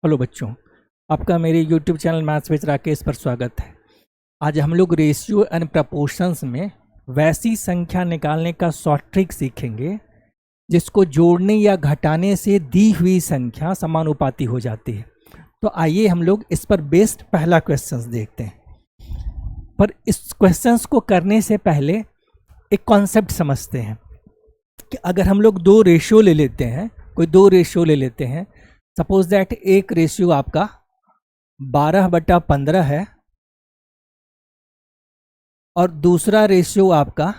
Hello बच्चों, आपका मेरे YouTube channel maths with Rakesh पर स्वागत है। आज हम लोग रेशियो एंड प्रपोर्शंस में वैसी संख्या निकालने का शॉर्ट ट्रिक सीखेंगे जिसको जोड़ने या घटाने से दी हुई संख्या समानुपाती हो जाती है। तो आइए हम लोग इस पर बेस्ड पहला क्वेश्चन देखते हैं। पर इस क्वेश्चंस को करने से पहले एक कॉन्सेप्ट समझते हैं कि अगर हम लोग दो रेशियो ले लेते हैं, कोई दो रेशियो ले लेते हैं, सपोज दैट एक रेशियो आपका 12/15 है और दूसरा रेशियो आपका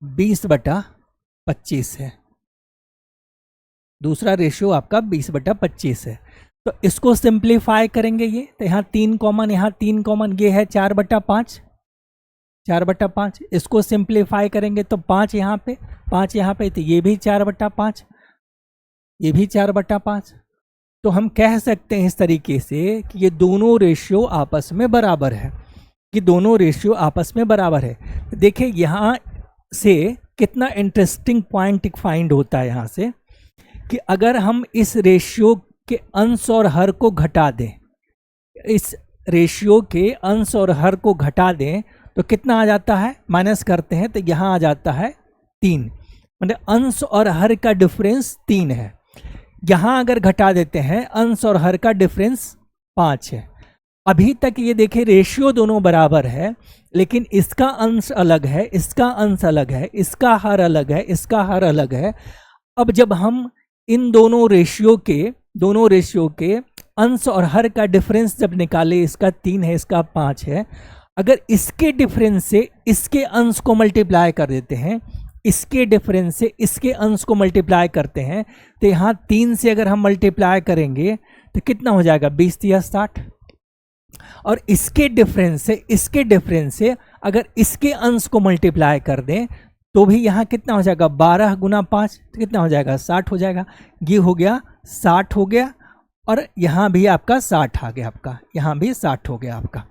20/25 है। दूसरा रेशियो आपका 20/25 है। तो इसको सिंप्लीफाई करेंगे ये, तो यहाँ 3 कॉमन, यहाँ 3 कॉमन, ये है 4/5। 4/5 इसको सिंप्लीफाई करेंगे तो 5 यहाँ पे, 5 यहाँ पे, तो ये भी 4/5, ये भी 4/5। तो हम कह सकते हैं इस तरीके से कि ये दोनों रेशियो आपस में बराबर है, कि दोनों रेशियो आपस में बराबर है। देखिए यहाँ से कितना इंटरेस्टिंग पॉइंट फाइंड होता है यहाँ से कि अगर हम इस रेशियो के अंश और हर को घटा दें, इस रेशियो के अंश और हर को घटा दें तो कितना आ जाता है, माइनस करते हैं तो यहाँ आ जाता है 3, मतलब अंश और हर का डिफरेंस 3 है। यहाँ अगर घटा देते हैं अंश और हर का डिफरेंस 5 है। अभी तक ये देखिए रेशियो दोनों बराबर है, लेकिन इसका अंश अलग है, इसका अंश अलग है, इसका हर अलग है, इसका हर अलग है। अब जब हम इन दोनों रेशियो के अंश और हर का डिफरेंस जब निकाले, इसका 3 है, इसका 5 है, अगर इसके डिफरेंस से इसके अंश को मल्टीप्लाई कर देते हैं, इसके डिफरेंस से इसके अंश को मल्टीप्लाई करते हैं, तो यहाँ 3 से अगर हम मल्टीप्लाई करेंगे तो कितना हो जाएगा, 20 या 60। और इसके डिफरेंस से अगर इसके अंश को मल्टीप्लाई कर दें तो भी यहाँ कितना हो जाएगा, 12 × 5, तो कितना हो जाएगा, 60 हो जाएगा। ये हो गया 60 हो गया, और यहाँ भी आपका 60 आ गया, आपका यहाँ भी 60 हो गया आपका।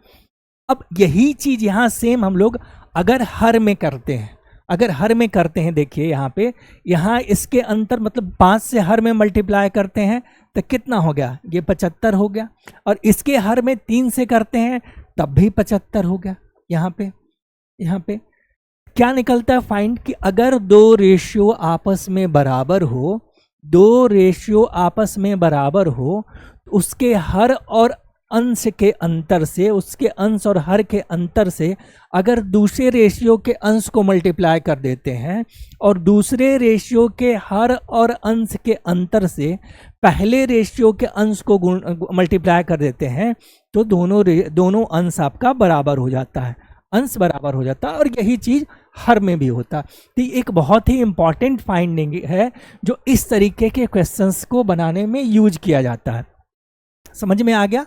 अब यही चीज यहाँ सेम हम लोग अगर हर में करते हैं, देखिए यहाँ पे, यहाँ इसके अंतर मतलब 5 से हर में मल्टीप्लाई करते हैं तो कितना हो गया, ये 75 हो गया। और इसके हर में 3 से करते हैं तब भी 75 हो गया। यहाँ पे क्या निकलता है फाइंड, कि अगर दो रेशियो आपस में बराबर हो, उसके हर और अंश के अंतर से, उसके अंश और हर के अंतर से अगर दूसरे रेशियो के अंश को मल्टीप्लाई कर देते हैं और दूसरे रेशियो के हर और अंश के अंतर से पहले रेशियो के अंश को मल्टीप्लाई कर देते हैं तो दोनों अंश आपका बराबर हो जाता है, अंश बराबर हो जाता है। और यही चीज हर में भी होता है। तो एक बहुत ही इंपॉर्टेंट फाइंडिंग है जो इस तरीके के क्वेश्चंस को बनाने में यूज किया जाता है। समझ में आ गया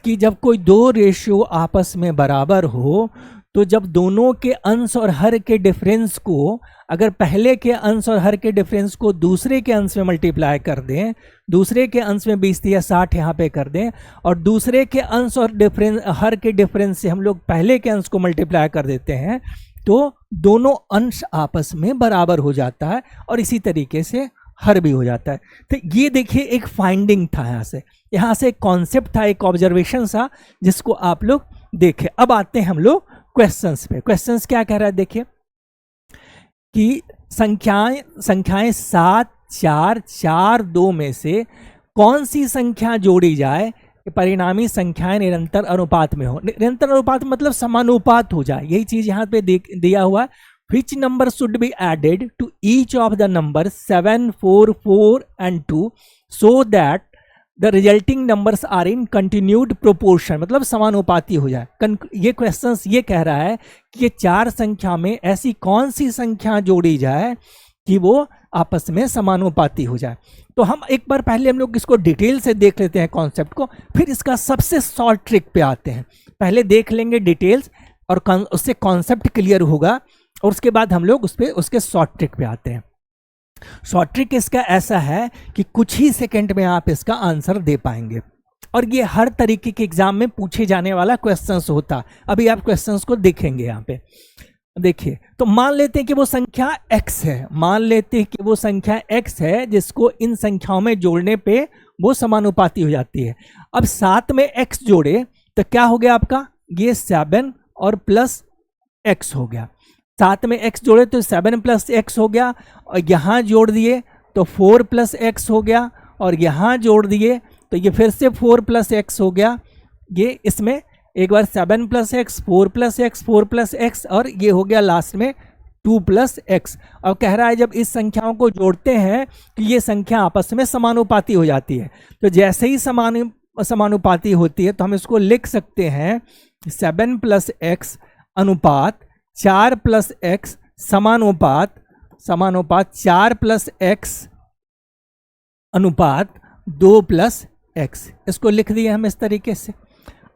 कि जब कोई दो रेशियो आपस में बराबर हो तो जब दोनों के अंश और हर के डिफरेंस को, अगर पहले के अंश और हर के डिफरेंस को दूसरे के अंश में मल्टीप्लाई कर दें, दूसरे के अंश में 20 या 60 यहाँ पे कर दें, और दूसरे के अंश और हर के डिफरेंस से हम लोग पहले के अंश को मल्टीप्लाई कर देते हैं तो दोनों अंश आपस में बराबर हो जाता है, और इसी तरीके से हर भी हो जाता है। तो ये देखिए एक फाइंडिंग था, यहाँ से एक कॉन्सेप्ट था, एक ऑब्जर्वेशन था जिसको आप लोग देखें। अब आते हैं हम लोग क्वेश्चंस पे। क्वेश्चंस क्या कह रहा है, देखिए कि संख्याएं 7, 4, 4, 2 में से कौन सी संख्या जोड़ी जाए कि परिणामी संख्याएं निरंतर अनुपात में हो। निरंतर अनुपात मतलब समानुपात हो जाए, यही चीज यहाँ पे दिया हुआ है। Which number should be added to each of the numbers 7, 4, 4 and 2 so that the resulting numbers are in continued proportion, मतलब समानुपाती हो जाए। ये क्वेश्चंस ये कह रहा है कि ये 4 संख्या में ऐसी कौन सी संख्या जोड़ी जाए कि वो आपस में समानुपाती हो जाए। तो हम एक बार पहले हम लोग इसको डिटेल से देख लेते हैं कॉन्सेप्ट को, फिर इसका सबसे शॉर्ट ट्रिक पे आते हैं। पहले देख लेंगे डिटेल्स और उससे कॉन्सेप्ट क्लियर होगा, और उसके बाद हम लोग उसके शॉर्ट ट्रिक पे आते हैं। शॉर्ट ट्रिक इसका ऐसा है कि कुछ ही सेकंड में आप इसका आंसर दे पाएंगे, और ये हर तरीके के एग्जाम में पूछे जाने वाला क्वेश्चंस होता। अभी आप क्वेश्चंस को देखेंगे यहाँ पे। देखिए, तो मान लेते हैं कि वो संख्या x है, मान लेते हैं कि वो संख्या x है जिसको इन संख्याओं में जोड़ने पे वो समानुपाती हो जाती है। अब साथ में x जोड़े तो क्या हो गया आपका, ये 7 और प्लस x हो गया। साथ में x जोड़े तो 7 प्लस x हो गया, और यहाँ जोड़ दिए तो 4 प्लस x हो गया, और यहाँ जोड़ दिए तो ये फिर से 4 प्लस x हो गया। ये इसमें एक बार 7 plus x, 4 plus x, 4 plus x, और ये हो गया लास्ट में 2 प्लस एक्स। अब कह रहा है जब इस संख्याओं को जोड़ते हैं कि ये संख्या आपस में समानुपाती हो जाती है। तो जैसे ही समानुपाती होती है तो हम इसको लिख सकते हैं 7 प्लस एक्स अनुपात 4 प्लस एक्स समानुपात 4 प्लस एक्स अनुपात 2 प्लस एक्स। इसको लिख दिए हम इस तरीके से।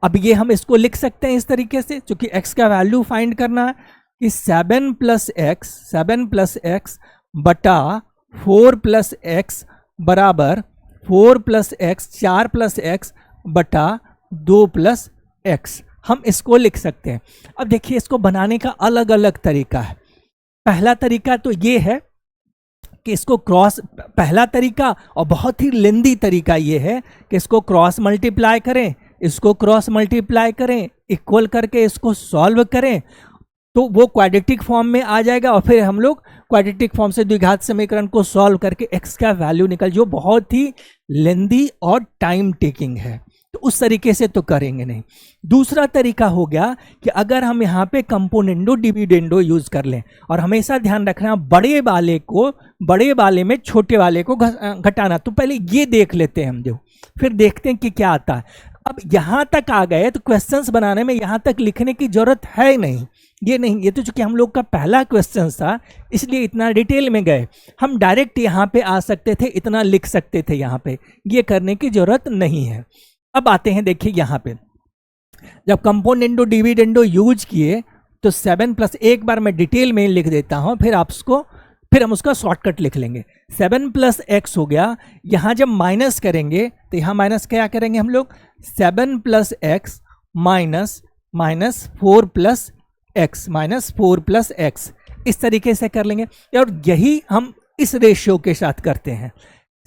अब ये हम इसको लिख सकते हैं इस तरीके से, क्योंकि x का वैल्यू फाइंड करना है, कि 7 प्लस एक्स बटा 4 प्लस एक्स बराबर 4 प्लस एक्स 4 प्लस एक्स बटा 2 प्लस एक्स। हम इसको लिख सकते हैं। अब देखिए, इसको बनाने का अलग अलग तरीका है। पहला तरीका तो ये है कि इसको क्रॉस, पहला तरीका और बहुत ही लेंदी तरीका ये है कि इसको क्रॉस मल्टीप्लाई करें, इसको क्रॉस मल्टीप्लाई करें, इक्वल करके इसको सॉल्व करें तो वो क्वाड्रेटिक फॉर्म में आ जाएगा, और फिर हम लोग क्वाड्रेटिक फॉर्म से द्विघात समीकरण को सॉल्व करके x का वैल्यू निकल, जो बहुत ही लेंदी और टाइम टेकिंग है। तो उस तरीके से तो करेंगे नहीं। दूसरा तरीका हो गया कि अगर हम यहाँ पे कंपोनेंडो डिविडेंडो यूज कर लें, और हमेशा ध्यान रखना बड़े वाले में छोटे वाले को घटाना। तो पहले ये देख लेते हैं हम, जो फिर देखते हैं कि क्या आता है। अब यहाँ तक आ गए तो क्वेश्चंस बनाने में यहाँ तक लिखने की जरूरत है नहीं, ये तो चूंकि हम लोग का पहला क्वेश्चन था इसलिए इतना डिटेल में गए। हम डायरेक्ट यहाँ पे आ सकते थे, इतना लिख सकते थे, यहाँ पे ये करने की जरूरत नहीं है। अब आते हैं, देखिए यहाँ पे जब कंपोनेंडो डिविडेंडो यूज किए तो 7 प्लस, एक बार मैं डिटेल में लिख देता हूँ, फिर हम उसका शॉर्टकट लिख लेंगे। 7 प्लस एक्स हो गया, यहाँ जब माइनस करेंगे तो यहाँ माइनस क्या करेंगे हम लोग, 7 plus x minus 4 plus x, इस तरीके से कर लेंगे। और यही हम इस रेशियो के साथ करते हैं।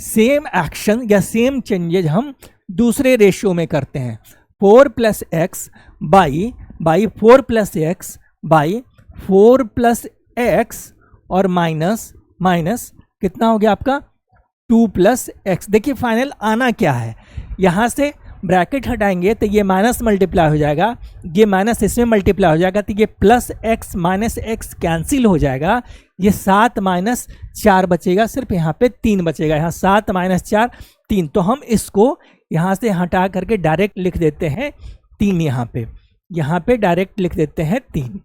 सेम एक्शन या सेम चेंजेज हम दूसरे रेशियो में करते हैं। 4 plus x by 4 plus x by 4 plus x, और माइनस कितना हो गया आपका 2 प्लस एक्स। देखिए फाइनल आना क्या है, यहाँ से ब्रैकेट हटाएंगे तो ये माइनस मल्टीप्लाई हो जाएगा, ये माइनस इसमें मल्टीप्लाई हो जाएगा, तो ये plus x minus x cancel हो जाएगा, ये 7 माइनस 4 बचेगा, सिर्फ यहाँ पे 3 बचेगा, यहाँ 7 माइनस 4 3। तो हम इसको यहाँ से हटा करके डायरेक्ट लिख देते हैं 3, यहाँ पे डायरेक्ट लिख देते हैं 3,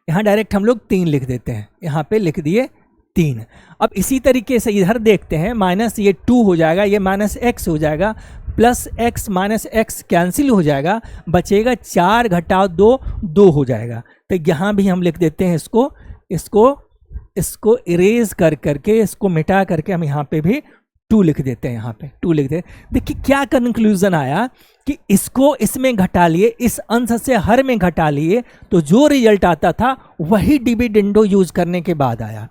यहाँ डायरेक्ट हम लोग 3 लिख देते हैं, यहाँ पे लिख दिए 3। अब इसी तरीके से इधर देखते हैं, माइनस ये 2 हो जाएगा, ये माइनस एक्स हो जाएगा, plus x minus x cancel हो जाएगा, बचेगा 4 घटाओ 2 हो जाएगा। तो यहाँ भी हम लिख देते हैं इसको इरेज कर करके, इसको मिटा करके हम यहाँ पे भी 2 लिख देते हैं, यहाँ पे 2 लिख देते। देखिए क्या कंक्लूजन आया कि इसको इसमें घटा लिए, इस अंश से हर में घटा लिए, तो जो रिजल्ट आता था वही डिविडेंडो यूज करने के बाद आया,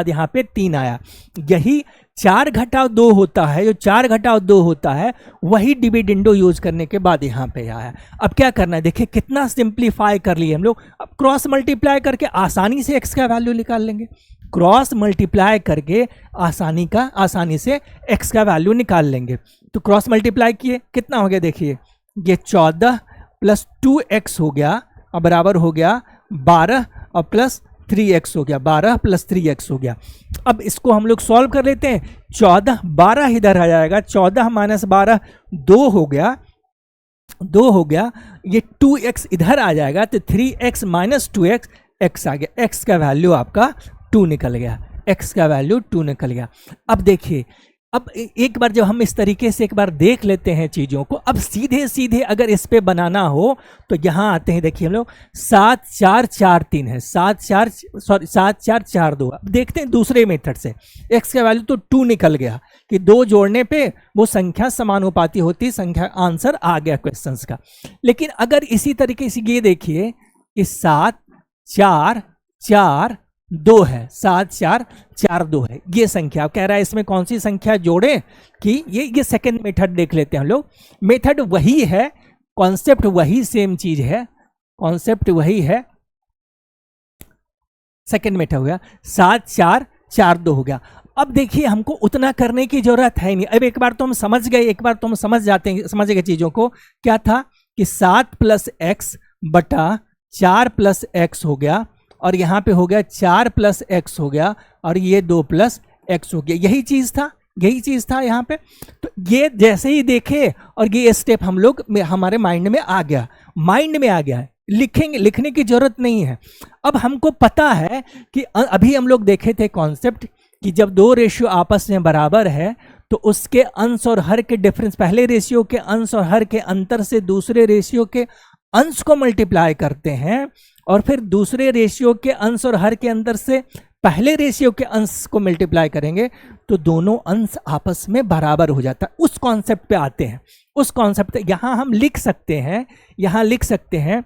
यहाँ पे 3 आया। यही 4 घटाव 2 होता है, जो 4 घटाव 2 होता है वही डिविडेंडो यूज करने के बाद यहाँ पे आया। अब क्या करना है, देखिए कितना सिंप्लीफाई कर लिए हम लोग। अब क्रॉस मल्टीप्लाई करके आसानी से x का वैल्यू निकाल लेंगे, क्रॉस मल्टीप्लाई करके आसानी से x का वैल्यू निकाल लेंगे। तो क्रॉस मल्टीप्लाई किए, कितना हो गया, देखिए ये 14 प्लस 2x हो गया, और बराबर हो गया 12 और प्लस 3x हो गया, 12 प्लस 3x हो गया। अब इसको हम लोग सॉल्व कर लेते हैं। 14 12 इधर आ जाएगा, 14 माइनस 12 2 हो गया, ये 2x इधर आ जाएगा, तो 3x माइनस 2x x आ गया, x का वैल्यू आपका 2 निकल गया, अब देखिए, अब एक बार जब हम इस तरीके से एक बार देख लेते हैं चीज़ों को, अब सीधे अगर इस पे बनाना हो तो यहाँ आते हैं। देखिए हम लोग 7 4 4 3 है, 7 4 4 2। अब देखते हैं दूसरे मेथड से, x का वैल्यू तो 2 निकल गया कि 2 जोड़ने पे वो संख्या समानुपाती होती, संख्या आंसर आ गया क्वेश्चंस का। लेकिन अगर इसी तरीके से ये देखिए कि 7 4 4 2 है, 7 4 4 2 है ये संख्या। कह रहा है इसमें कौन सी संख्या जोड़े कि ये सेकंड मेथड देख लेते हैं हम लोग। मेथड वही है, कॉन्सेप्ट वही सेम चीज है, कॉन्सेप्ट वही है। सेकंड मेथड हो गया 7 4 4 2 हो गया। अब देखिए हमको उतना करने की जरूरत है नहीं। अब एक बार तो हम समझ गए, एक बार तो हम समझ जाते हैं, समझ गए चीजों को। क्या था कि 7 प्लस एक्स बटा 4 प्लस एक्स हो गया, और यहां पे हो गया 4 प्लस एक्स हो गया, और ये 2 प्लस एक्स हो गया। यही चीज था, यही चीज था यहाँ पे। तो ये जैसे ही देखे और ये स्टेप हम लोग हमारे माइंड में आ गया, माइंड में आ गया है, लिखेंगे, लिखने की जरूरत नहीं है। अब हमको पता है कि अभी हम लोग देखे थे कॉन्सेप्ट कि जब दो रेशियो आपस में बराबर है तो उसके अंश और हर के डिफरेंस, पहले रेशियो के अंश और हर के अंतर से दूसरे रेशियो के अंश को मल्टीप्लाई करते हैं, और फिर दूसरे रेशियो के अंश और हर के अंतर से पहले रेशियो के अंश को मल्टीप्लाई करेंगे तो दोनों अंश आपस में बराबर हो जाता है। उस कॉन्सेप्ट पे आते हैं, उस कॉन्सेप्ट पे यहां हम लिख सकते हैं, यहां लिख सकते हैं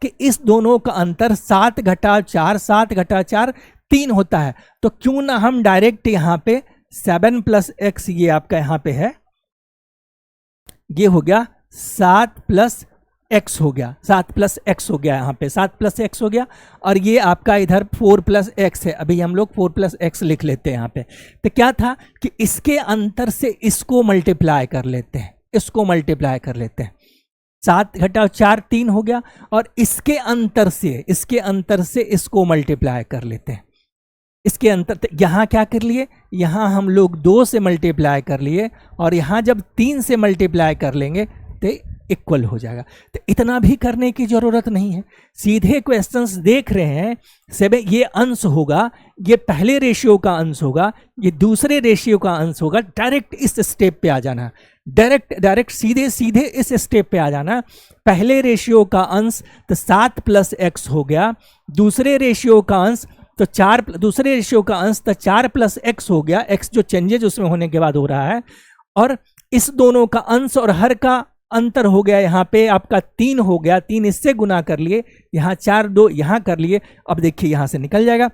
कि इस दोनों का अंतर 7 घटा 4 7 घटा 4 3 होता है। तो क्यों ना हम डायरेक्ट यहां पे 7 प्लस एक्स, ये आपका यहां पे है, ये हो गया 7 प्लस एक्स हो गया, 7 प्लस एक्स हो गया, यहाँ पे 7 प्लस एक्स हो गया, और ये आपका इधर 4 प्लस एक्स है। अभी हम लोग 4 प्लस एक्स लिख लेते हैं यहाँ पे। तो क्या था कि इसके अंतर से इसको मल्टीप्लाई कर लेते हैं, इसको मल्टीप्लाई कर लेते हैं। 7 घटा 4 3 हो गया, और इसके अंतर से इसको मल्टीप्लाई कर लेते हैं। इसके अंतर यहां क्या कर लिए, यहां हम लोग 2 से मल्टीप्लाई कर लिए, और यहां जब 3 से मल्टीप्लाई कर लेंगे तो इक्वल हो जाएगा। तो इतना भी करने की जरूरत नहीं है, सीधे क्वेश्चंस देख रहे हैं। 7 ये अंश होगा, ये पहले रेशियो का अंश होगा, ये दूसरे रेशियो का अंश होगा। डायरेक्ट इस स्टेप पे आ जाना, डायरेक्ट सीधे इस स्टेप पे आ जाना। पहले रेशियो का अंश तो 7 प्लस एक्स हो गया, दूसरे रेशियो का अंश तो 4, दूसरे रेशियो का अंश तो 4 प्लस एक्स हो गया। एक्स जो चेंजेज उसमें होने के बाद हो रहा है, और इस दोनों का अंश और हर का अंतर हो गया, यहाँ पे आपका 3 हो गया, 3 इससे गुना कर लिए, यहाँ 4 2 यहाँ कर लिए। अब देखिए यहाँ से निकल जाएगा।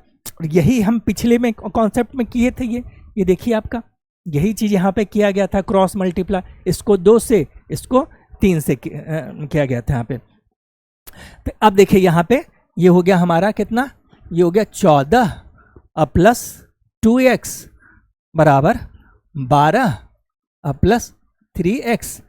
यही हम पिछले में कॉन्सेप्ट में किए थे, ये देखिए आपका यही चीज यहाँ पे किया गया था, क्रॉस मल्टीप्लाई, इसको 2 से इसको 3 से किया गया था यहाँ पे। तो अब देखिए यहाँ पे ये हो गया हमारा कितना, ये हो गया 14 प्लस 2x बराबर 12 प्लस 3x।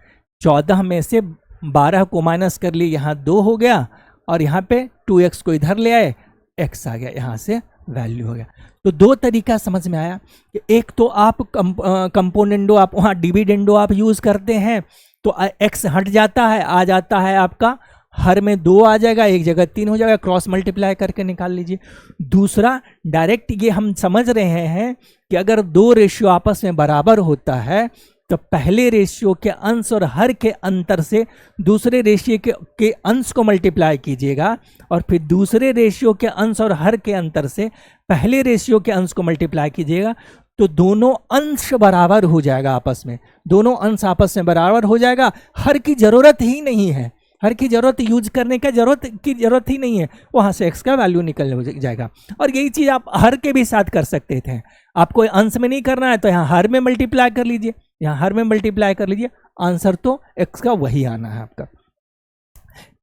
14 में से 12 को माइनस कर लिए, यहाँ 2 हो गया, और यहाँ पे 2x को इधर ले आए, x आ गया, यहाँ से वैल्यू हो गया। तो 2 तरीका समझ में आया कि एक तो आप कंपोनेंडो, आप वहाँ डिविडेंडो आप यूज करते हैं तो x हट जाता है, आ जाता है आपका हर में 2 आ जाएगा, एक जगह 3 हो जाएगा, क्रॉस मल्टीप्लाई करके निकाल लीजिए। दूसरा डायरेक्ट ये हम समझ रहे हैं कि अगर 2 रेशियो आपस में बराबर होता है तो पहले रेशियो के अंश और हर के अंतर से दूसरे रेशियो के अंश को मल्टीप्लाई कीजिएगा, और फिर दूसरे रेशियो के अंश और हर के अंतर से पहले रेशियो के अंश को मल्टीप्लाई कीजिएगा, तो दोनों अंश बराबर हो जाएगा आपस में, दोनों अंश आपस में बराबर हो जाएगा। हर की जरूरत ही नहीं है, हर की जरूरत यूज करने का जरूरत ही नहीं है, वहां से x का वैल्यू निकल जाएगा। और यही चीज आप हर के भी साथ कर सकते थे। आपको अंश में नहीं करना है तो यहाँ हर में मल्टीप्लाई कर लीजिए, यहाँ हर में मल्टीप्लाई कर लीजिए, आंसर तो x का वही आना है आपका।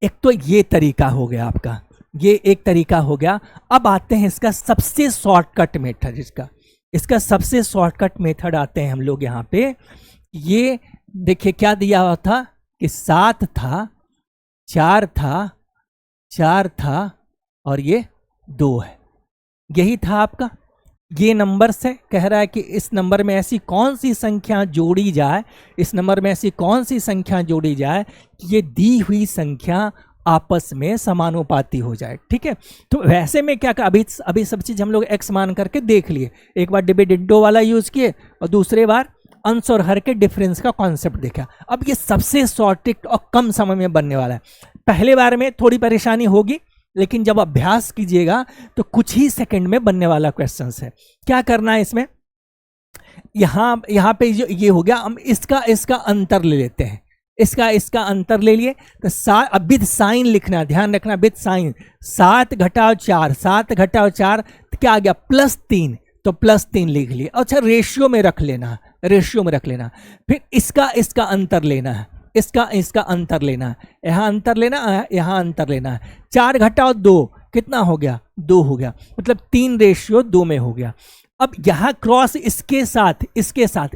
एक तो ये तरीका हो गया आपका, ये एक तरीका हो गया। अब आते हैं इसका सबसे शॉर्टकट मेथड, इसका सबसे शॉर्टकट मेथड आते हैं हम लोग यहाँ पे। ये देखिए क्या दिया हुआ था कि 7 था, 4 था और ये 2 है, यही था आपका। ये नंबर से कह रहा है कि इस नंबर में ऐसी कौन सी संख्या जोड़ी जाए, इस नंबर में ऐसी कौन सी संख्या जोड़ी जाए कि ये दी हुई संख्या आपस में समानुपाती हो जाए। ठीक है, तो वैसे में क्या अभी सब चीज हम लोग x मान करके देख लिए। एक बार डिविडेंडो वाला यूज किए और दूसरे बार अंश और हर के डिफरेंस का कॉन्सेप्ट देखा। अब ये सबसे शॉर्टेस्ट और कम समय में बनने वाला है। पहले बार में थोड़ी परेशानी होगी, लेकिन जब अभ्यास कीजिएगा तो कुछ ही सेकंड में बनने वाला क्वेश्चन है। क्या करना है इसमें, यहाँ पे जो ये हो गया, हम इसका अंतर ले लेते हैं। इसका इसका अंतर ले लिए तो 7, अब विद साइन लिखना, ध्यान रखना विद साइन। 7 घटाओ 4, 7 घटाओ 4 तो क्या आ गया +3, तो +3 लिख लिए। अच्छा रेशियो में रख लेना, रेशियो में रख लेना। फिर इसका इसका अंतर लेना है, इसका इसका अंतर लेना है, यहाँ अंतर लेना है, यहाँ अंतर लेना है। 4 घटाओ 2 कितना हो गया, 2 हो गया, मतलब 3:2 में हो गया। अब यहाँ क्रॉस इसके साथ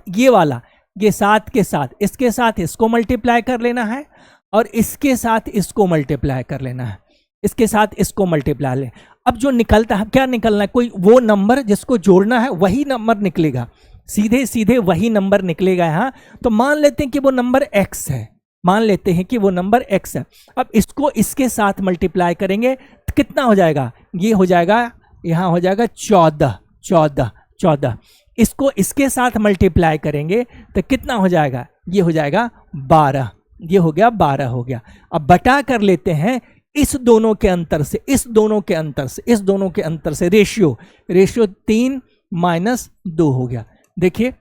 ये वाला, ये 7 के साथ इसके साथ इसको मल्टीप्लाई कर लेना है, और इसके साथ इसको मल्टीप्लाई कर लेना है, इसके साथ इसको मल्टीप्लाई ले। अब जो निकलता है क्या निकलना है, कोई वो नंबर जिसको जोड़ना है वही नंबर निकलेगा, सीधे सीधे वही नंबर निकलेगा यहाँ। तो मान लेते हैं कि वो नंबर x है, मान लेते हैं कि वो नंबर x है। अब इसको इसके साथ मल्टीप्लाई करेंगे तो कितना हो जाएगा, ये हो जाएगा, यहाँ हो जाएगा 14। इसको इसके साथ मल्टीप्लाई करेंगे तो कितना हो जाएगा, ये हो जाएगा 12, ये हो गया 12 हो गया। अब बटा कर लेते हैं इस दोनों के अंतर से, इस दोनों के अंतर से रेशियो 3 - 2 हो गया। देखिए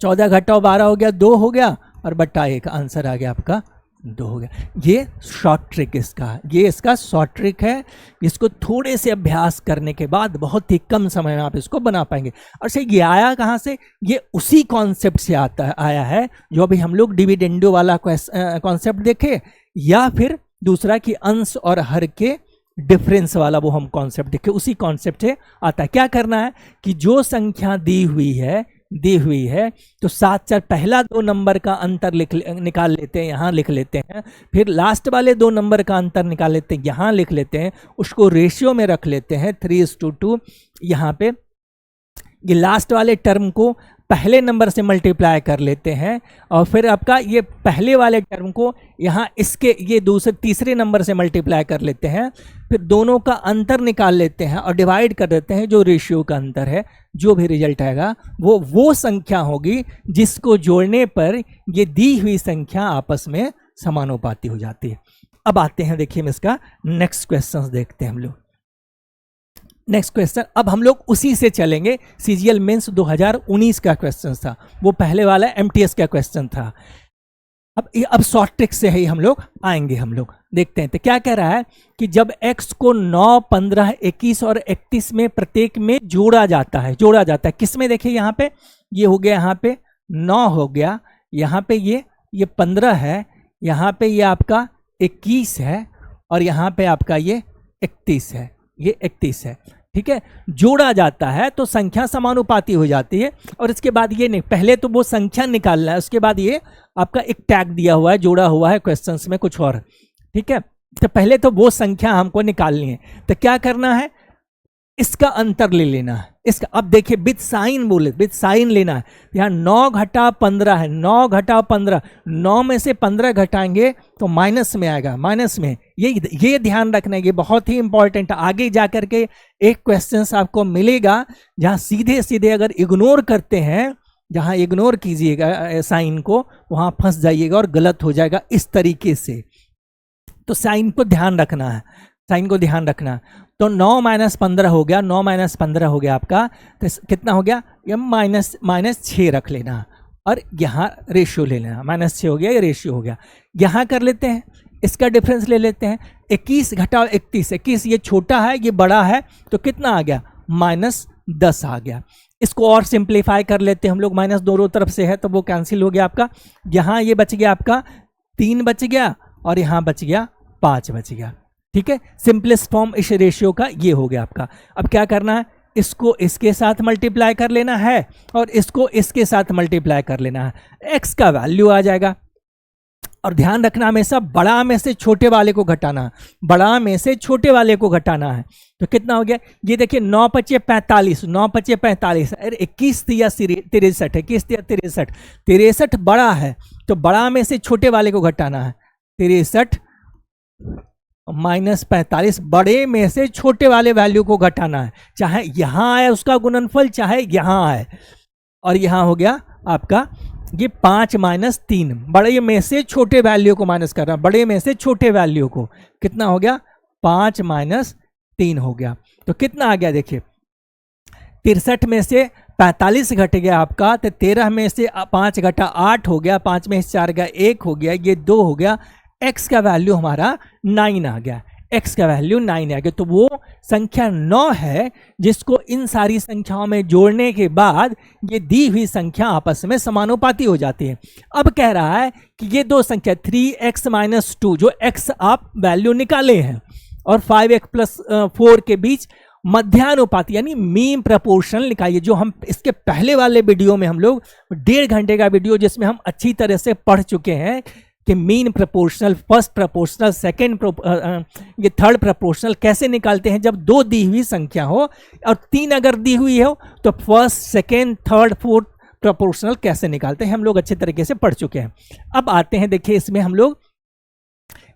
14 घटाओ 12 हो गया, 2 हो गया, और बटा 1 आंसर आ गया आपका 2 हो गया। ये शॉर्ट ट्रिक इसका, ये इसका शॉर्ट ट्रिक है। इसको थोड़े से अभ्यास करने के बाद बहुत ही कम समय में आप इसको बना पाएंगे। और से ये आया कहाँ से, ये उसी कॉन्सेप्ट से आया है जो अभी हम लोग डिविडेंडो वाला कॉन्सेप्ट देखे, या फिर दूसरा कि अंश और हर के डिफरेंस वाला वो हम कॉन्सेप्ट देखे, उसी कॉन्सेप्ट से आता है। क्या करना है कि जो संख्या दी हुई है तो 7 पहला 2 नंबर का अंतर निकाल लेते हैं, यहाँ लिख लेते हैं। फिर लास्ट वाले 2 नंबर का अंतर निकाल लेते हैं, यहाँ लिख लेते हैं। उसको रेशियो में रख लेते हैं 3:2। यहाँ पे ये लास्ट वाले टर्म को पहले नंबर से मल्टीप्लाई कर लेते हैं, और फिर आपका ये पहले वाले टर्म को यहाँ इसके ये तीसरे नंबर से मल्टीप्लाई कर लेते हैं। फिर दोनों का अंतर निकाल लेते हैं और डिवाइड कर देते हैं, जो रेशियो का अंतर है। जो भी रिजल्ट आएगा वो संख्या होगी जिसको जोड़ने पर ये दी हुई संख्या आपस में समानुपाती हो जाती है। अब आते हैं, देखिए हम इसका नेक्स्ट क्वेश्चन देखते हैं हम लोग। नेक्स्ट क्वेश्चन, अब हम लोग उसी से चलेंगे। CGL मेंस 2019 का क्वेश्चन था, वो पहले वाला MTS का क्वेश्चन था। अब शॉर्ट ट्रिक से ही हम लोग आएंगे, हम लोग देखते हैं। तो क्या कह रहा है कि जब x को 9, 15, 21 और 31 में प्रत्येक में जोड़ा जाता है, किस में, देखिए यहाँ पे ये हो गया, यहाँ पे 9 हो गया, यहाँ पे ये 15 है, यहाँ पे ये आपका 21 है, और यहाँ पे आपका ये 31 है, ये 31 है। ठीक है, जोड़ा जाता है तो संख्या समानुपाती हो जाती है। और इसके बाद ये नहीं, पहले तो वो संख्या निकालना है, उसके बाद ये आपका एक टैग दिया हुआ है, जोड़ा हुआ है क्वेश्चंस में कुछ और। ठीक है, तो पहले तो वो संख्या हमको निकालनी है। तो क्या करना है, इसका अंतर ले लेना है इसका। अब देखिए विद साइन बोले, विद साइन लेना है। यहाँ 9 घटा 15 है, 9 घटा 15, 9 में से 15 घटाएंगे तो माइनस में आएगा, माइनस में। ये ध्यान रखना है, ये बहुत ही इंपॉर्टेंट है। आगे जाकर के एक क्वेश्चन आपको मिलेगा जहाँ सीधे सीधे अगर इग्नोर करते हैं, जहाँ इग्नोर कीजिएगा साइन को, वहाँ फंस जाइएगा और गलत हो जाएगा इस तरीके से। तो साइन को ध्यान रखना है, साइन को ध्यान रखना। तो 9 - 15 हो गया, 9 - 15 हो गया आपका, तो कितना हो गया, ये -6 रख लेना, और यहाँ रेशियो ले लेना। -6 हो गया, ये रेशियो हो गया। यहाँ कर लेते हैं, इसका डिफरेंस ले लेते हैं। 21 घटाओ 31, 21 ये छोटा है, ये बड़ा है, तो कितना आ गया, -10 आ गया। इसको और सिंप्लीफाई कर लेते हैं हम लोग, माइनस दोनों तरफ से है तो वो कैंसिल हो गया आपका। यहाँ ये बच गया आपका 3 बच गया, और यहाँ बच गया 5 बच गया। ठीक है, सिंपलेस्ट फॉर्म इस रेशियो का ये हो गया आपका। अब क्या करना है, इसको इसके साथ मल्टीप्लाई कर लेना है, और इसको इसके साथ मल्टीप्लाई कर लेना है। x का वैल्यू आ जाएगा। और ध्यान रखना, हमेशा बड़ा में से छोटे वाले को घटाना है, बड़ा में से छोटे वाले को घटाना है। तो कितना हो गया, ये देखिए 9 × 5 = 45, 9 × 5 = 45। अरे 21 या 63, 21 या 63, 63 बड़ा है, तो बड़ा में से छोटे वाले को घटाना है। 63 - 45, बड़े में से छोटे वाले वैल्यू को घटाना है, चाहे यहाँ आए उसका गुणनफल, चाहे यहाँ आए। और यहाँ हो गया आपका ये 5 - 3, बड़े में से छोटे वैल्यू को माइनस करना, बड़े में से छोटे वैल्यू को। कितना हो गया, 5 - 3 हो गया। तो कितना आ गया, देखिए 63 में से 45 घट गया आपका, तो 13 में से 5 घटा 8 हो गया, 5 में से 4 गया 1 हो गया, ये 2 हो गया, x का वैल्यू हमारा 9 आ गया, x का वैल्यू 9 आ गया। तो वो संख्या 9 है जिसको इन सारी संख्याओं में जोड़ने के बाद ये दी हुई संख्या आपस में समानुपाती हो जाती है। अब कह रहा है कि ये दो संख्या 3x माइनस 2, जो x आप वैल्यू निकाले हैं, और 5x प्लस 4 के बीच मध्यानुपाती यानी मीन प्रपोर्शनल निकालिए, जो हम इसके पहले वाले वीडियो में हम लोग 1.5 घंटे का वीडियो जिसमें हम अच्छी तरह से पढ़ चुके हैं कि मीन प्रपोर्शनल, फर्स्ट प्रपोर्शनल, ये थर्ड प्रपोर्शनल कैसे निकालते हैं। जब दो दी हुई संख्या हो और 3 अगर दी हुई हो तो first, second, third, fourth proportional कैसे निकालते हैं हम लोग अच्छे तरीके से पढ़ चुके हैं। अब आते हैं, देखिए इसमें हम लोग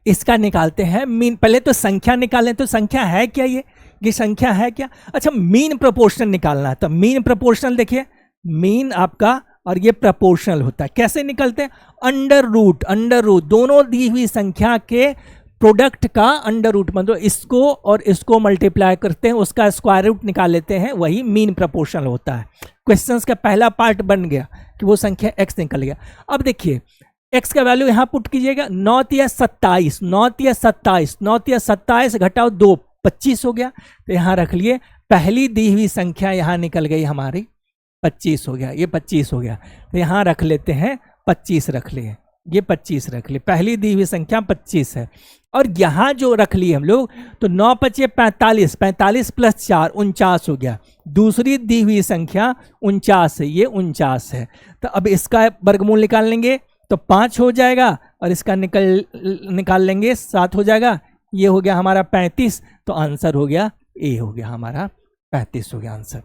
इसका निकालते हैं मीन। पहले तो संख्या निकालें, तो संख्या है क्या, ये संख्या है क्या। अच्छा, मीन प्रोपोर्शनल निकालना है, तो मीन प्रोपोर्शनल देखिए, मीन आपका और ये प्रोपोर्शनल होता है। कैसे निकलते हैं, अंडर रूट दोनों दी हुई संख्या के प्रोडक्ट का अंडर रूट, मतलब इसको और इसको मल्टीप्लाई करते हैं, उसका स्क्वायर रूट निकाल लेते हैं, वही मीन प्रोपोर्शनल होता है। क्वेश्चंस का पहला पार्ट बन गया कि वो संख्या x निकल गया। अब देखिए x का वैल्यू यहां पुट कीजिएगा, 9 या 27, 9 या 27, 9 या 27 घटाओ 2, 25 हो गया। तो यहां रख लिए, पहली दी हुई संख्या यहां निकल गई हमारी 25 हो गया, ये 25 हो गया। तो यहां रख लेते हैं 25 रख लिए, ये 25 रख लिए, पहली दी हुई संख्या 25 है। और यहां जो रख लिए हम लोग, तो 9 5 45, 45 प्लस 4 49 हो गया। दूसरी दी हुई संख्या 49 है, ये 49 है। तो अब इसका वर्गमूल निकाल लेंगे तो 5 हो जाएगा, और इसका निकाल लेंगे 7 हो जाएगा, ये हो गया हमारा 35। तो आंसर हो गया ए, हो गया हमारा 35 हो गया आंसर।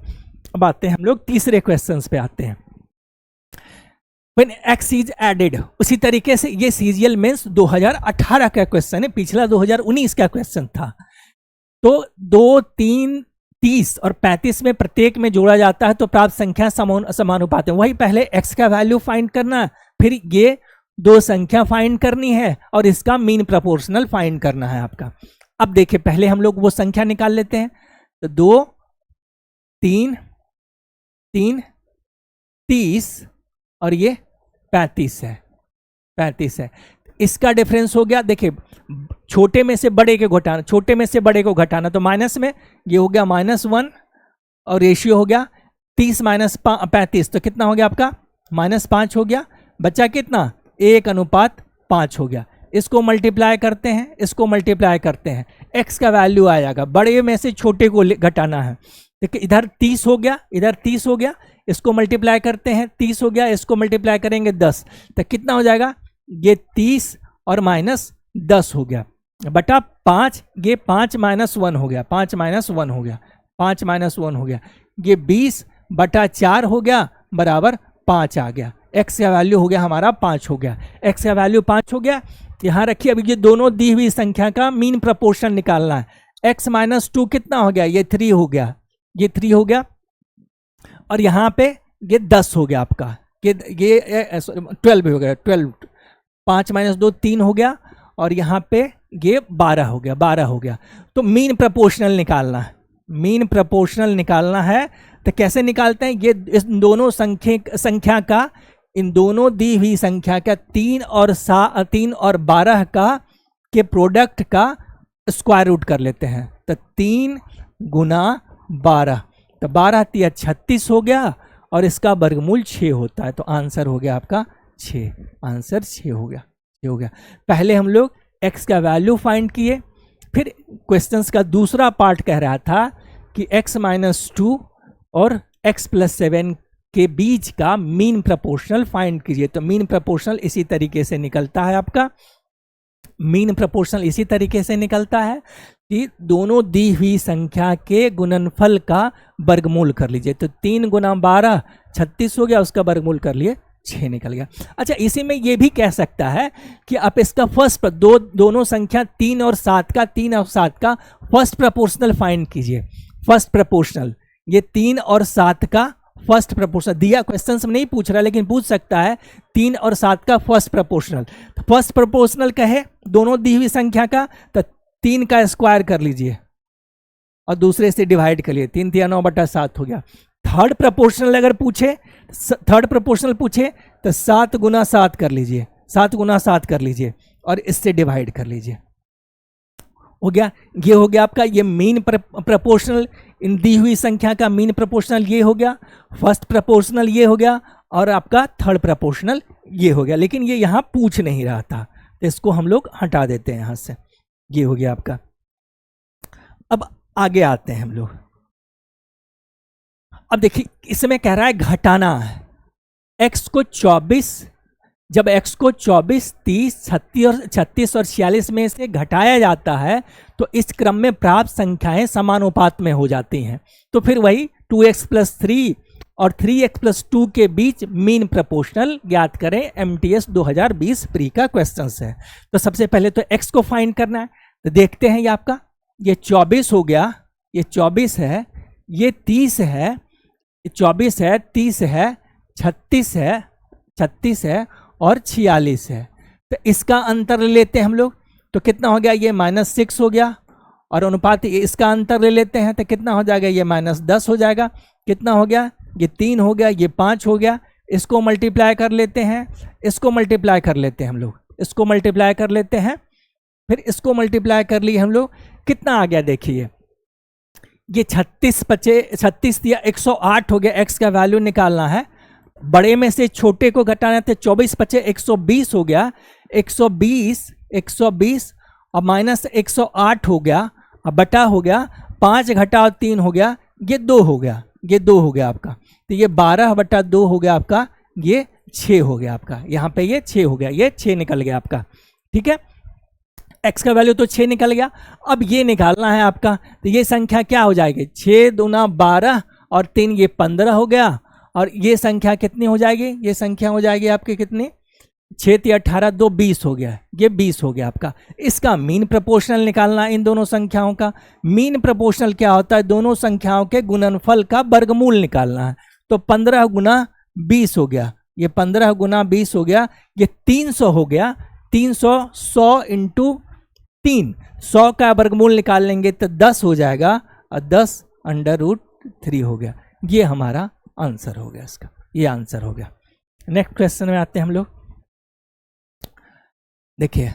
अब आते हैं हम लोग तीसरे क्वेश्चंस पे आते हैं। When x is added, उसी तरीके से ये सीजीएल मेंस 2018 का क्वेश्चन है, पिछला 2019 का क्वेश्चन था। तो 2, 3, 30 और 35 में प्रत्येक में जोड़ा जाता है तो प्राप्त संख्या समानुपाती है। वही पहले x का वैल्यू फाइंड करना, फिर ये दो संख्या फाइंड करनी है और इसका मीन प्रोपोर्शनल फाइंड करना है आपका। अब देखिए पहले हम लोग वो संख्या निकाल लेते हैं। तो 2, 3, 30 और ये 35 है, 35 है। इसका डिफरेंस हो गया, देखिए छोटे में से बड़े को घटाना, छोटे में से बड़े को घटाना, तो माइनस में ये हो गया -1 और रेशियो हो गया 30 माइनस 35, तो कितना हो गया आपका -5 हो गया। बच्चा कितना 1:5 हो गया। इसको मल्टीप्लाई करते हैं, इसको मल्टीप्लाई करते हैं, x का वैल्यू आएगा, बड़े में से छोटे को घटाना है। देखिए इधर 30 हो गया, इधर 30 हो गया, इसको मल्टीप्लाई करते हैं 30 हो गया, इसको मल्टीप्लाई करेंगे 10, तो कितना हो जाएगा, ये 30 और -10 हो गया बटा 5, ये 5 - 1 हो गया, 5 - 1 हो गया, 5 - 1 हो गया, ये 20 बटा 4 हो गया बराबर 5 आ गया। x का वैल्यू हो गया हमारा 5 हो गया, x का वैल्यू 5 हो गया। यहाँ रखिए, अभी ये दोनों दी हुई संख्या का मीन प्रोपोर्शन निकालना है। x - 2 कितना हो गया, ये 3 हो गया, ये 3 हो गया, और यहाँ पे ये 10 हो गया आपका, ये 12 हो गया, 12, 5 - 2 3 हो गया, और यहाँ पे ये 12 हो गया, 12 हो गया। तो मीन प्रोपोर्शनल निकालना है, मीन प्रोपोर्शनल निकालना है। तो कैसे निकालते हैं, ये इस दोनों संख्या का, इन दोनों दी हुई संख्या का 3 और 12 का के प्रोडक्ट का स्क्वायर रूट कर लेते हैं। तो 3 × 12, तो 12 × 36 हो गया, और इसका वर्गमूल 6 होता है। तो आंसर हो गया आपका 6, आंसर 6 हो गया, 6 हो गया। पहले हम लोग x का वैल्यू फाइंड किए, फिर क्वेश्चंस का दूसरा पार्ट कह रहा था कि x - 2 और x + 7 के बीच का मीन प्रोपोर्शनल फाइंड कीजिए। तो मीन प्रोपोर्शनल इसी तरीके से निकलता है आपका, मीन प्रोपोर्शनल इसी तरीके से निकलता है कि दोनों दी हुई संख्या के गुणनफल का वर्गमूल कर लीजिए। तो 3 × 12 36 हो गया, उसका वर्गमूल कर लिए 6 निकल गया। अच्छा, इसी में ये भी कह सकता है कि आप इसका फर्स्ट दोनों संख्या 3 और 7 का फर्स्ट प्रोपोर्शनल फाइंड कीजिए। फर्स्ट प्रोपोर्शनल, ये 3 और 7 का फर्स्ट प्रोपोर्शनल दिया, क्वेश्चंस में नहीं पूछ रहा लेकिन पूछ सकता है 3 और 7 का फर्स्ट प्रोपोर्शनल। फर्स्ट प्रोपोर्शनल कहे दोनों दी हुई संख्या का, तो 3 का स्क्वायर कर लीजिए और दूसरे से डिवाइड कर लिए, 3 × 9 / 7 हो गया। थर्ड प्रोपोर्शनल अगर पूछे, थर्ड प्रोपोर्शनल पूछे तो 7 गुना 7 कर लीजिए, 7 गुना 7 कर लीजिए और इससे डिवाइड कर लीजिए। हो गया, ये हो गया आपका ये मीन प्रोपोर्शनल, इन दी हुई संख्या का मीन प्रोपोर्शनल ये हो गया, फर्स्ट प्रोपोर्शनल ये हो गया और आपका थर्ड प्रोपोर्शनल ये हो गया। लेकिन ये यहाँ पूछ नहीं रहा था तो इसको हम लोग हटा देते हैं यहाँ से। ये हो गया आपका। अब आगे आते हैं हम लोग। अब देखिए इसमें कह रहा है घटाना है x को 24, जब x को 24, 30, 36 और 46 में से घटाया जाता है तो इस क्रम में प्राप्त संख्याएं समानुपात में हो जाती हैं। तो फिर वही 2x + 3 और 3x + 2 के बीच मीन प्रोपोर्शनल ज्ञात करें, MTS 2020 प्री का क्वेश्चन है। तो सबसे पहले तो x को फाइंड करना है। तो देखते हैं ये आपका, ये 24 हो गया, ये 24 है, ये 30 है, 24 है, 30 है, 36 है, 36 है और 46 है। तो इसका अंतर ले लेते हैं हम लोग। तो कितना हो गया, ये -6 हो गया और अनुपात इसका अंतर ले लेते हैं तो कितना हो जाएगा, ये -10 हो जाएगा। कितना हो गया, ये 3 हो गया, ये 5 हो गया। इसको मल्टीप्लाई कर लेते हैं, इसको मल्टीप्लाई कर लेते हैं हम लोग, इसको मल्टीप्लाई कर लेते हैं, फिर इसको मल्टीप्लाई कर लिए हम लोग। कितना आ गया देखिए, ये 36 दिया, 108 हो गया। x का वैल्यू निकालना है, बड़े में से छोटे को घटाना है तो 24 × 5 120 हो गया, 120 और -108 हो गया, अब बटा हो गया 5 घटाओ 3 हो गया, ये 2 हो गया, ये 2 हो गया आपका। तो ये 12/2 हो गया आपका, ये 6 हो गया आपका। यहाँ पे ये 6 हो गया, ये 6 निकल गया आपका। ठीक है, x का वैल्यू तो 6 निकल गया। अब ये निकालना है आपका, तो ये संख्या क्या हो जाएगी, 6 दूना 12 और 3 ये 15 हो गया। और ये संख्या कितनी हो जाएगी, ये संख्या हो जाएगी आपकी कितनी, 6 × 18 2 20 हो गया, ये 20 हो गया आपका। इसका मीन प्रोपोर्शनल निकालना है इन दोनों संख्याओं का। मीन प्रोपोर्शनल क्या होता है, दोनों संख्याओं के गुणनफल का वर्गमूल निकालना है। तो 15 × 20 हो गया, ये 15 × 20 हो गया, ये 300 हो गया। 300 100 × 3, 100 का वर्गमूल निकाल लेंगे तो 10 हो जाएगा और 10 √3 हो गया। ये हमारा आंसर हो गया इसका, ये आंसर हो गया। नेक्स्ट क्वेश्चन में आते हैं हम लोग। देखिए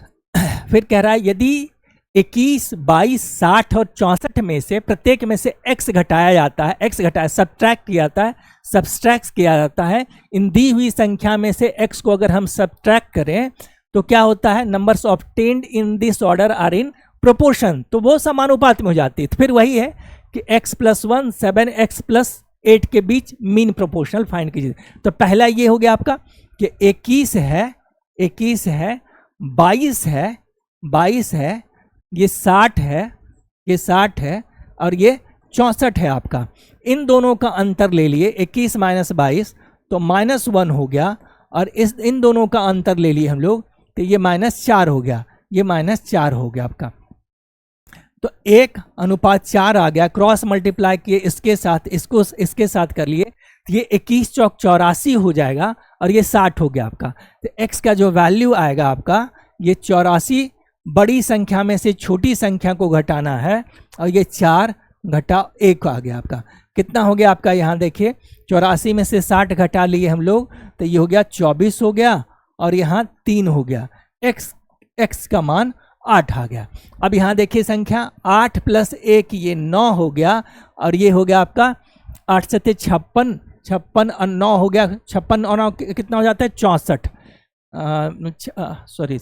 फिर कह रहा है यदि 21, 22, 60 और 64 में से प्रत्येक में से x घटाया जाता है, x घटाया सब्ट्रैक्ट किया जाता है, सब्सट्रैक्ट किया जाता है, इन दी हुई संख्या में से x को अगर हम सब्ट्रैक्ट करें तो क्या होता है, numbers obtained in this order are in proportion, तो वो समानुपात में हो जाती है। तो फिर वही है कि x + 1 7x + 8 के बीच मीन प्रोपोर्शनल फाइंड कीजिए। तो पहला ये हो गया आपका कि 21 है, 22 है, ये 60 है, ये 60 है और ये 64 है आपका। इन दोनों का अंतर ले लिए, 21 - 22 तो -1 हो गया, और इन दोनों का अंतर ले लिए हम लोग तो ये -4 हो गया, ये -4 हो गया आपका। तो 1:4 आ गया। क्रॉस मल्टीप्लाई किए इसके साथ, इसको इसके साथ कर लिए तो ये 21 × 4 = 84 हो जाएगा और ये 60 हो गया आपका। तो x का जो वैल्यू आएगा आपका, ये 84 बड़ी संख्या में से छोटी संख्या को घटाना है और ये 4 - 1 आ गया आपका। कितना हो गया आपका, यहाँ देखिए 84 में से 60 घटा लिए हम लोग तो ये हो गया 24 हो गया और यहाँ 3 हो गया। x का मान 8 आ गया। अब यहाँ देखिए संख्या 8 + 1 ये 9 हो गया और ये हो गया आपका 8 × 7 = 56, 56 और 9 हो गया, 56 और 9 कितना हो जाता है 64, सॉरी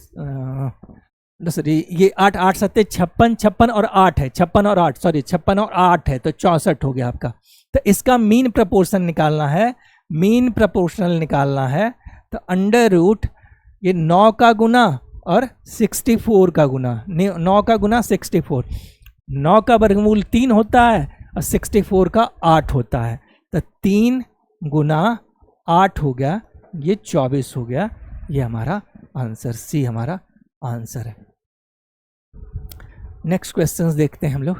ये 8 × 7 = 56, 56 और 8 है, 56 और 8 सॉरी 56 और 8 है तो 64 हो गया आपका। तो इसका मीन प्रोपोर्शन निकालना है, मीन प्रोपोर्शनल निकालना है तो √ ये 9 का गुना और 64 का गुना, 9 का गुना 64, 9 का वर्गमूल 3 होता है और 64 का 8 होता है। तो 3 × 8 हो गया, ये 24 हो गया। ये हमारा आंसर, सी हमारा आंसर है। नेक्स्ट क्वेश्चंस देखते हैं हम लोग।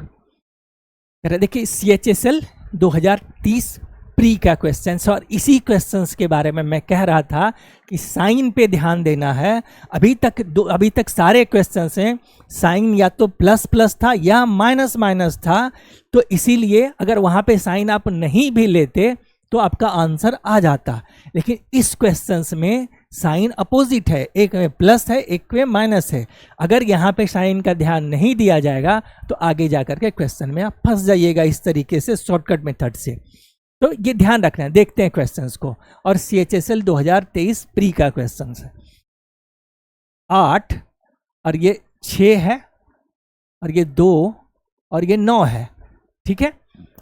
देखिए CHSL 2030 प्री का क्वेश्चन। और इसी क्वेश्चंस के बारे में मैं कह रहा था कि साइन पे ध्यान देना है। अभी तक सारे क्वेश्चंस हैं, साइन या तो प्लस प्लस था या माइनस माइनस था, तो इसीलिए अगर वहाँ पे साइन आप नहीं भी लेते तो आपका आंसर आ जाता। लेकिन इस क्वेश्चंस में साइन अपोजिट है, एक में प्लस है एक में माइनस है। अगर यहाँ पे साइन का ध्यान नहीं दिया जाएगा तो आगे जाकर के क्वेश्चन में आप फंस जाइएगा इस तरीके से, शॉर्टकट मेथड से। तो ये ध्यान रखना है। देखते हैं क्वेश्चंस को। और CHSL 2023 प्री का क्वेश्चन है। 8 और ये 6 है और ये 2 और ये 9 है, ठीक है।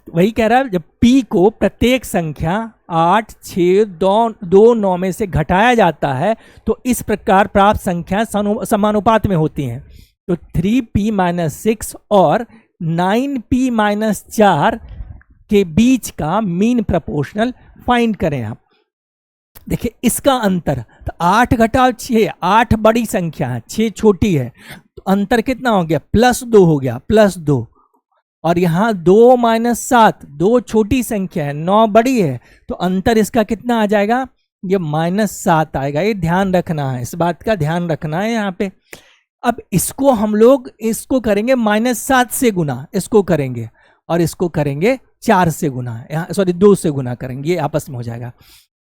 वही कह रहा है, जब P को प्रत्येक संख्या 8, 6, 2, 9 में से घटाया जाता है तो इस प्रकार प्राप्त संख्या समानुपात में होती हैं। तो 3P - 6 और 9P - 4 के बीच का मीन प्रोपोर्शनल फाइंड करें आप। देखिए इसका अंतर, तो 8 घटाओ 6, 8 बड़ी संख्या है, 6 छोटी है, तो अंतर कितना हो गया, +2 हो गया, +2। और यहाँ 2 - 7, 2 छोटी संख्या है, 9 बड़ी है, तो अंतर इसका कितना आ जाएगा, ये -7 आएगा। ये ध्यान रखना है, इस बात का ध्यान रखना है यहाँ पे। अब इसको हम लोग इसको करेंगे -7 से गुना, इसको करेंगे और इसको करेंगे 4 से गुना, यहाँ सॉरी 2 से गुना करेंगे, ये आपस में हो जाएगा।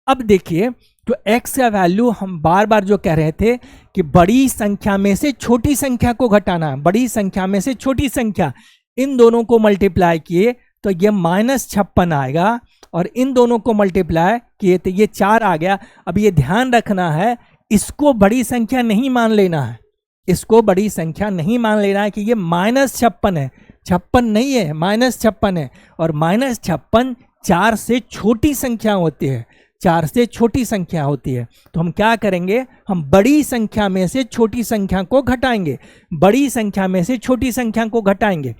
अब देखिए, तो x का वैल्यू हम बार बार जो कह रहे थे कि बड़ी संख्या में से छोटी संख्या को घटाना है, बड़ी संख्या में से छोटी संख्या, इन दोनों को मल्टीप्लाई किए तो ये -56 आएगा, और इन दोनों को मल्टीप्लाई किए तो ये 4 आ गया। अब ये ध्यान रखना है, इसको बड़ी संख्या नहीं मान लेना है, इसको बड़ी संख्या नहीं मान लेना है कि ये -56 है, 56 नहीं है, -56 है। और -56 4 से छोटी संख्या होती है, 4 से छोटी संख्या होती है। तो हम क्या करेंगे, हम बड़ी संख्या में से छोटी संख्या को घटाएंगे, बड़ी संख्या में से छोटी संख्या को घटाएंगे।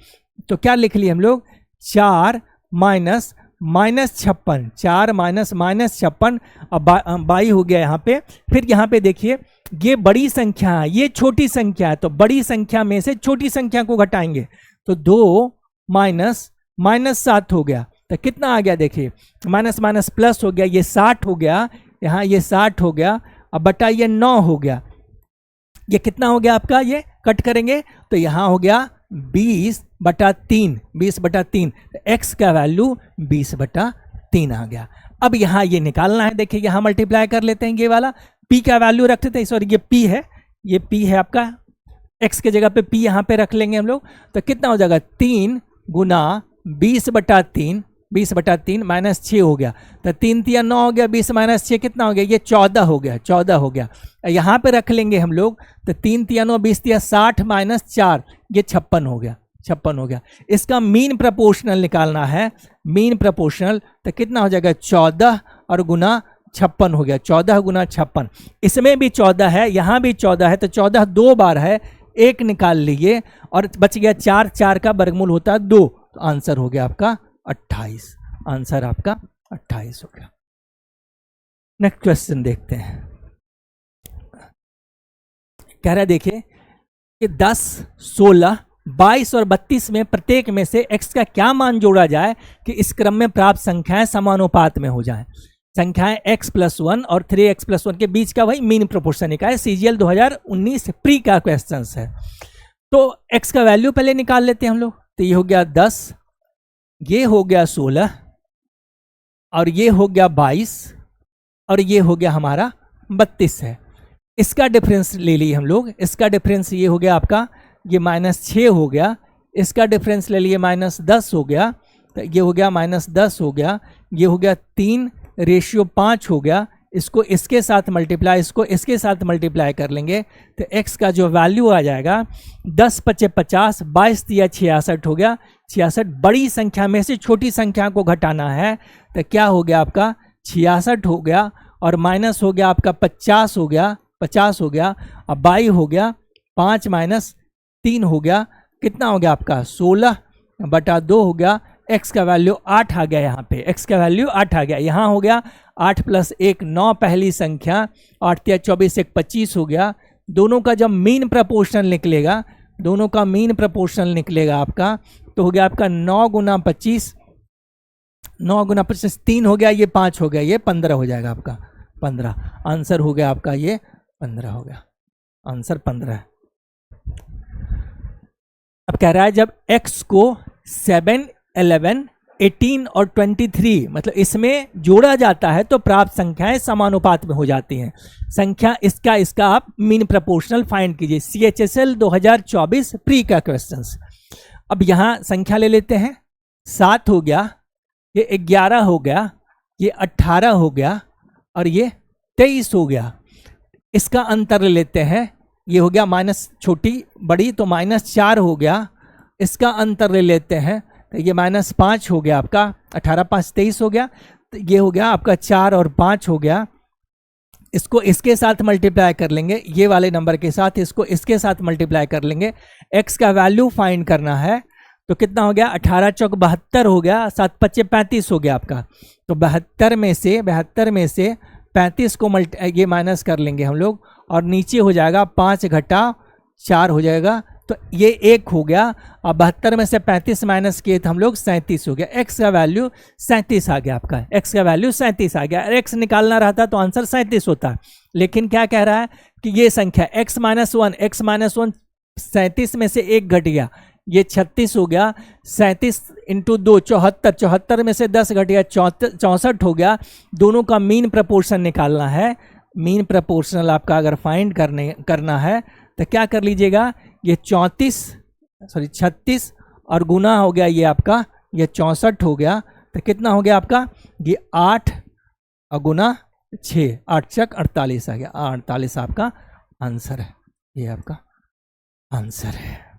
तो क्या लिख लिए हम लोग, 4 - -56, 4 - -56, अब 22 हो गया यहाँ पे। फिर यहाँ पे देखिए, ये बड़ी संख्या है, ये छोटी संख्या है, तो बड़ी संख्या में से छोटी संख्या को घटाएंगे, तो 2 - -7 हो गया, तो कितना आ गया, देखिए माइनस माइनस प्लस हो गया, ये 60 हो गया, यहाँ ये 60 हो गया, अब बटा ये 9 हो गया, ये कितना हो गया आपका, ये कट करेंगे तो यहाँ हो गया 20/3, 20/3, एक्स का वैल्यू 20/3 आ गया। अब यहाँ ये निकालना है, देखिए यहाँ मल्टीप्लाई कर लेते हैं, ये वाला p का वैल्यू रखते थे, सॉरी ये p है, ये p है आपका, x के जगह पे p यहाँ पे रख लेंगे हम लोग, तो कितना हो जाएगा, 3 × 20/3, 20/3 -6 हो गया, तो 3 × 9 हो गया, 20 - 6 कितना हो गया, ये 14 हो गया, 14 हो गया। यहाँ पे रख लेंगे हम लोग, तो 3 × 9 20 × 60 - 4, ये 56 हो गया, 56 हो गया। इसका मीन प्रोपोर्शनल निकालना है, मीन प्रोपोर्शनल, तो कितना हो जाएगा, 14 और गुना 56 हो गया, 14 × 56, इसमें भी 14 है, यहाँ भी 14 है, तो 14 2 बार है, 1 निकाल लीजिए और बच गया 4, 4 का वर्गमूल होता है 2, तो आंसर हो गया आपका 28, आंसर आपका 28 हो गया। नेक्स्ट क्वेश्चन देखते हैं, कह रहा है देखिए कि 10, 16, 22 और 32 में प्रत्येक में से x का क्या मान जोड़ा जाए कि इस क्रम में प्राप्त संख्याएं समानुपात में हो जाएं। संख्याएं x+1 और 3x+1 के बीच का वही मीन प्रोपोर्शन का है, CGL 2019 प्री का क्वेश्चन है। तो x का वैल्यू पहले निकाल लेते हैं हम लोग, तो ये हो गया 10, ये हो गया 16 और ये हो गया 22 और ये हो गया हमारा 32 है। इसका डिफरेंस ले लिए हम लोग, इसका डिफरेंस ये हो गया आपका, ये -6 हो गया, इसका डिफरेंस ले लिए -10 हो गया, तो ये हो गया -10 हो गया, ये हो गया 3:5 हो गया, इसको इसके साथ मल्टीप्लाई, इसको इसके साथ मल्टीप्लाई कर लेंगे तो x का जो वैल्यू आ जाएगा 10 × 5 = 50, 22 × 66 हो गया, 66। बड़ी संख्या में से छोटी संख्या को घटाना है, तो क्या हो गया आपका 66 हो गया, और माइनस हो गया आपका 50 हो गया, 50 हो गया, अब 22 हो गया, 5 - 3 हो गया, कितना हो गया आपका 16/2 हो गया। x का वैल्यू 8 आ गया, यहाँ पे x का वैल्यू 8 आ गया, यहाँ हो गया 8 + 1 9 पहली संख्या, 8 × 24 1 25 हो गया। दोनों का जब मीन प्रोपोर्शनल निकलेगा, दोनों का मीन प्रोपोर्शनल निकलेगा आपका, तो हो गया आपका 9 × 25, 9 गुना 25 3 हो गया, ये 5 हो गया, ये 15 हो जाएगा आपका, 15 आंसर हो गया आपका, ये 15 हो गया, आंसर 15 है। अब कह रहा है जब x को 7, 11, 18 और 23 मतलब इसमें जोड़ा जाता है तो प्राप्त संख्याएं समानुपात में हो जाती हैं। संख्या इसका आप मीन प्रोपोर्शनल फाइंड कीजिए, CHSL 2024 प्री का क्वेश्चंस। अब यहां संख्या ले लेते हैं, 7 हो गया, ये 11 हो गया, ये 18 हो गया और ये 23 हो गया। इसका अंतर ले लेते हैं, ये हो गया माइनस छोटी बड़ी तो -4 हो गया। इसका अंतर ले लेते हैं तो ये -5 हो गया आपका, 18 5 23 हो गया, तो ये हो गया आपका 4 और 5 हो गया। इसको इसके साथ मल्टीप्लाई कर लेंगे, ये वाले नंबर के साथ इसको इसके साथ मल्टीप्लाई कर लेंगे। x का वैल्यू फाइंड करना है तो कितना हो गया, 18 चौक 72 हो गया, 7 25 35 हो गया आपका। तो 72 में से 35 को ये माइनस कर लेंगे हम लोग और नीचे हो जाएगा 5 घटा 4 हो जाएगा, तो ये 1 हो गया। अब 72 में से 35 माइनस किए तो हम लोग 37 हो गया। x का वैल्यू 37 आ गया आपका, x का वैल्यू 37 आ गया। x निकालना रहता तो आंसर 37 होता, लेकिन क्या कह रहा है कि ये संख्या x -1 37 में से 1 घट गया, ये 36 हो गया। 37 × 2 74, 74 में से 10 घट गया, 64 हो गया। दोनों का मीन प्रपोर्शन निकालना है। मीन प्रपोर्शनल आपका अगर फाइंड करना है तो क्या कर लीजिएगा, ये 36 और गुना हो गया ये आपका, ये 64 हो गया, तो कितना हो गया आपका, ये 8 और गुना 6, 8 चक 48 आ गया, 48 आपका आंसर है, ये आपका आंसर है।